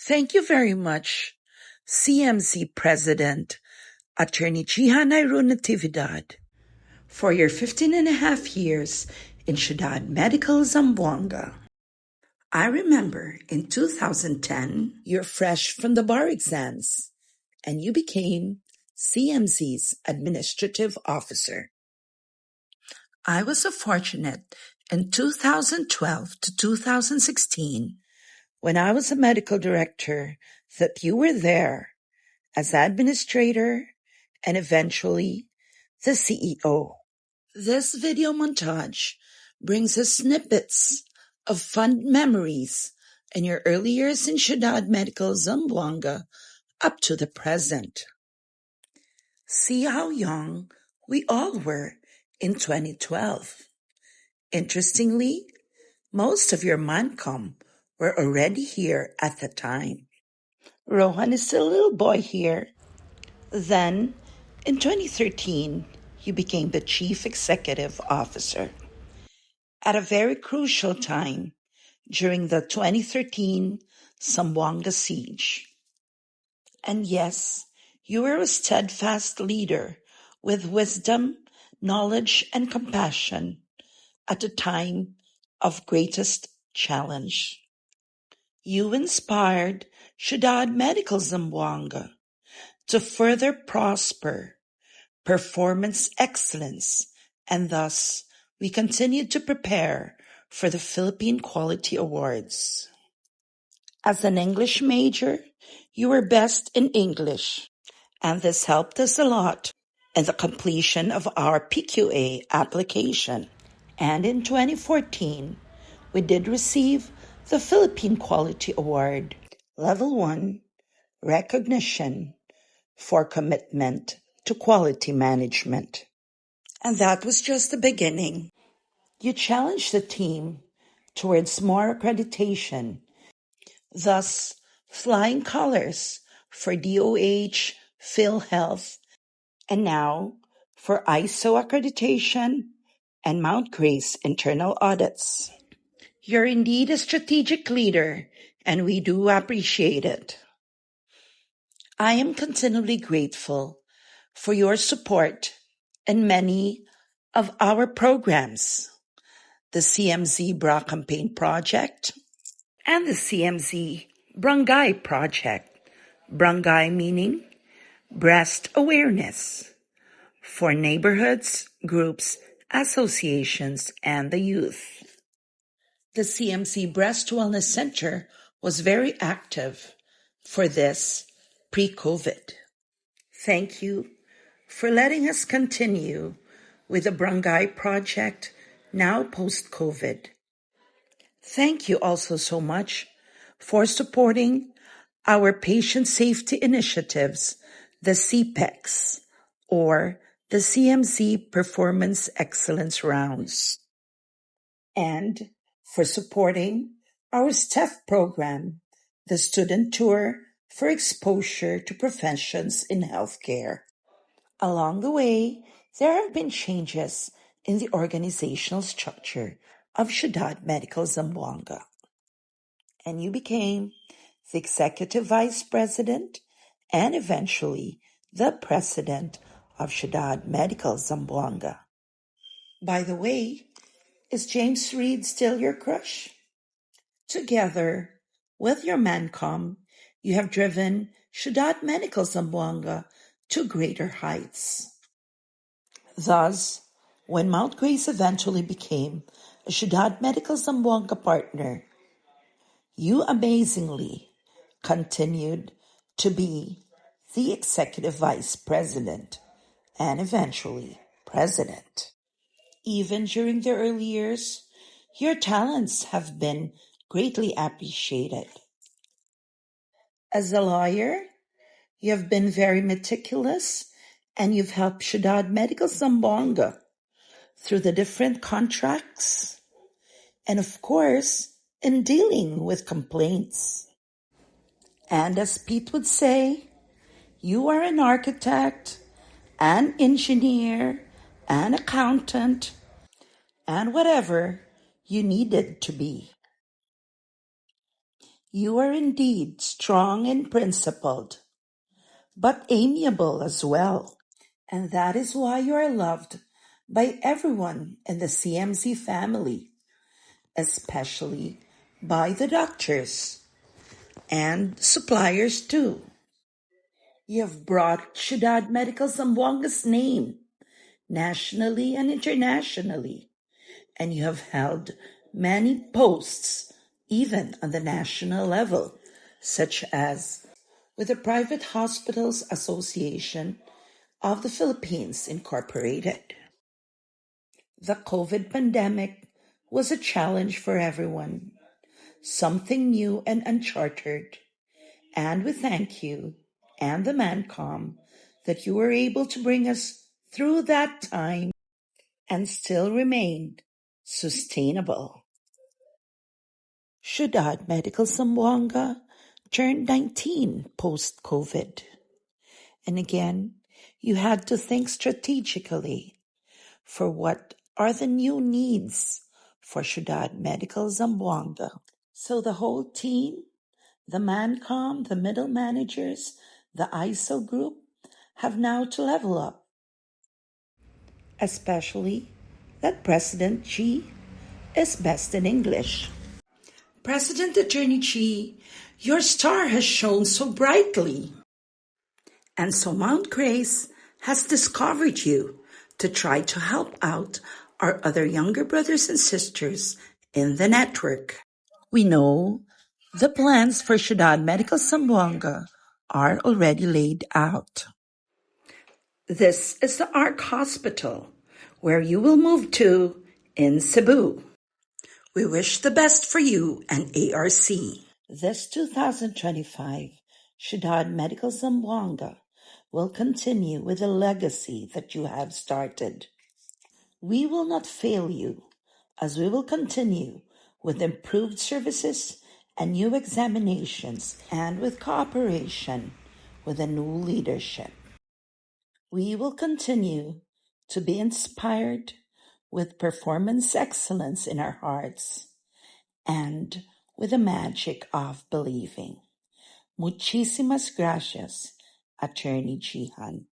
Thank you very much, CMZ President, Atty Jhihann Natividad, for your 15 and a half years in Ciudad Medical Zamboanga. I remember in 2010, you're fresh from the bar exams, and you became CMZ's administrative officer. I was so fortunate in 2012 to 2016, when I was a medical director, that you were there as administrator and eventually the CEO. This video montage brings us snippets of fun memories in your early years in Ciudad Medical Zamboanga up to the present. See how young we all were in 2012. Interestingly, most of your mancom were already here at the time. Rohan is still a little boy here. Then, in 2013, you became the Chief Executive Officer. At a very crucial time during the 2013 Zamboanga siege. And yes, you were a steadfast leader with wisdom, knowledge, and compassion at a time of greatest challenge. You inspired Ciudad Medical Zamboanga to further prosper, performance excellence, and thus we continued to prepare for the Philippine Quality Awards. As an English major, you were best in English, and this helped us a lot in the completion of our PQA application. And in 2014, we did receive the Philippine Quality Award, Level 1, Recognition for Commitment to Quality Management. And that was just the beginning. You challenged the team towards more accreditation, thus flying colors for DOH, PhilHealth, and now for ISO accreditation and Mount Grace internal audits. You're indeed a strategic leader, and we do appreciate it. I am continually grateful for your support in many of our programs, the CMZ Bra Campaign Project and the CMZ Barangay Project. Barangay meaning breast awareness for neighborhoods, groups, associations, and the youth. The CMZ Breast Wellness Center was very active for this pre-COVID. Thank you for letting us continue with the Barangay Project now post-COVID. Thank you also so much for supporting our patient safety initiatives, the CPEX, or the CMZ Performance Excellence Rounds, and for supporting our STEP program, the Student Tour for Exposure to Professions in Healthcare. Along the way, there have been changes in the organizational structure of Ciudad Medical Zamboanga, and you became the Executive Vice President and eventually the President of Ciudad Medical Zamboanga. By the way, is James Reed still your crush? Together with your mancom, you have driven Ciudad Medical Zamboanga to greater heights. Thus, when Mount Grace eventually became a Ciudad Medical Zamboanga partner, you amazingly continued to be the Executive Vice President and eventually President. Even during the early years, your talents have been greatly appreciated. As a lawyer, you have been very meticulous and you've helped Ciudad Medical Zamboanga through the different contracts and, of course, in dealing with complaints. And as Pete would say, you are an architect, an engineer, an accountant, and whatever you needed to be. You are indeed strong and principled, but amiable as well. And that is why you are loved by everyone in the CMZ family, especially by the doctors and suppliers too. You have brought Ciudad Medical Zamboanga's name nationally and internationally, and you have held many posts even on the national level, such as with the Private Hospitals Association of the Philippines Incorporated. The COVID pandemic was a challenge for everyone, something new and uncharted, and we thank you and the ManCom that you were able to bring us through that time and still remained sustainable. Ciudad Medical Zamboanga turned 19 post-COVID. And again, you had to think strategically for what are the new needs for Ciudad Medical Zamboanga. So the whole team, the ManCom, the middle managers, the ISO group, have now to level up. Especially that President Xi is best in English. President Attorney Xi, your star has shone so brightly. And so Mount Grace has discovered you to try to help out our other younger brothers and sisters in the network. We know the plans for Ciudad Medical Zamboanga are already laid out. This is the ARC Hospital, where you will move to in Cebu. We wish the best for you and ARC. This 2025, Ciudad Medical Zamboanga will continue with the legacy that you have started. We will not fail you, as we will continue with improved services and new examinations and with cooperation with a new leadership. We will continue to be inspired with performance excellence in our hearts and with the magic of believing. Muchísimas gracias, Atty Jhihann.